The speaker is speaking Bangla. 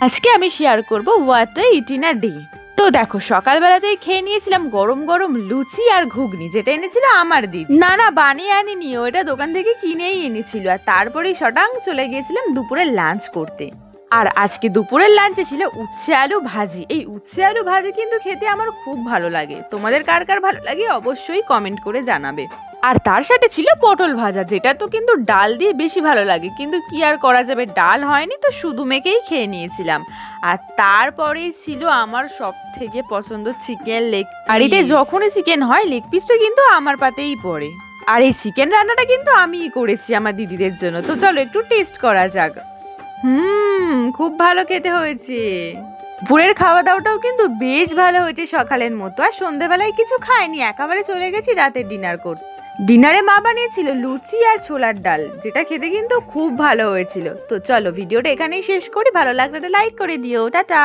আজকে আমি শেয়ার করব what to it in a day. তো দেখো, সকালবেলাতেই খেয়ে নিয়েছিলাম গরম গরম লুচি আর ঘুগনি, যেটা এনেছিল আমার দিদি। না বানিয়ে আনিনি, ওটা দোকান থেকে কিনেই এনেছিল। আর তারপরেই শটাং চলে গিয়েছিলাম দুপুরে লাঞ্চ করতে। আর আজকে দুপুরের লাঞ্চে ছিল উচ্ছে আলু ভাজি। এই উচ্ছে আলু ভাজি কিন্তু খেতে আমার খুব ভালো লাগে। তোমাদের কার কার ভালো লাগে অবশ্যই কমেন্ট করে জানাবে। আর তার সাথে ছিল পটল ভাজা, যেটা তো কিন্তু ডাল দিয়ে বেশি ভালো লাগে, কিন্তু কি আর করা যাবে, ডাল হয়নি তো শুধু মেখেই খেয়ে নিয়েছিলাম। আর তারপরেই ছিল আমার সব থেকে পছন্দ চিকেন লেগ। বাড়িতে যখনই চিকেন হয় লেগ পিসটা কিন্তু আমার পাতেই পড়ে। আর এই চিকেন রান্নাটা কিন্তু আমিই করেছি আমার দিদিদের জন্য। তো চলো একটু টেস্ট করা যাক। খুব ভালো খেতে হয়েছে। দুপুরের খাওয়া দাওয়াটাও কিন্তু বেশ ভালো হয়েছে সকালের মতো। আর সন্ধ্যেবেলায় কিছু খাইনি, একেবারে চলে গেছি রাতের ডিনার করতে। ডিনারে মা বানিয়েছিল লুচি আর ছোলার ডাল, যেটা খেতে কিন্তু খুব ভালো হয়েছিল। তো চলো ভিডিওটা এখানেই শেষ করি। ভালো লাগলে লাইক করে দিও। টাটা।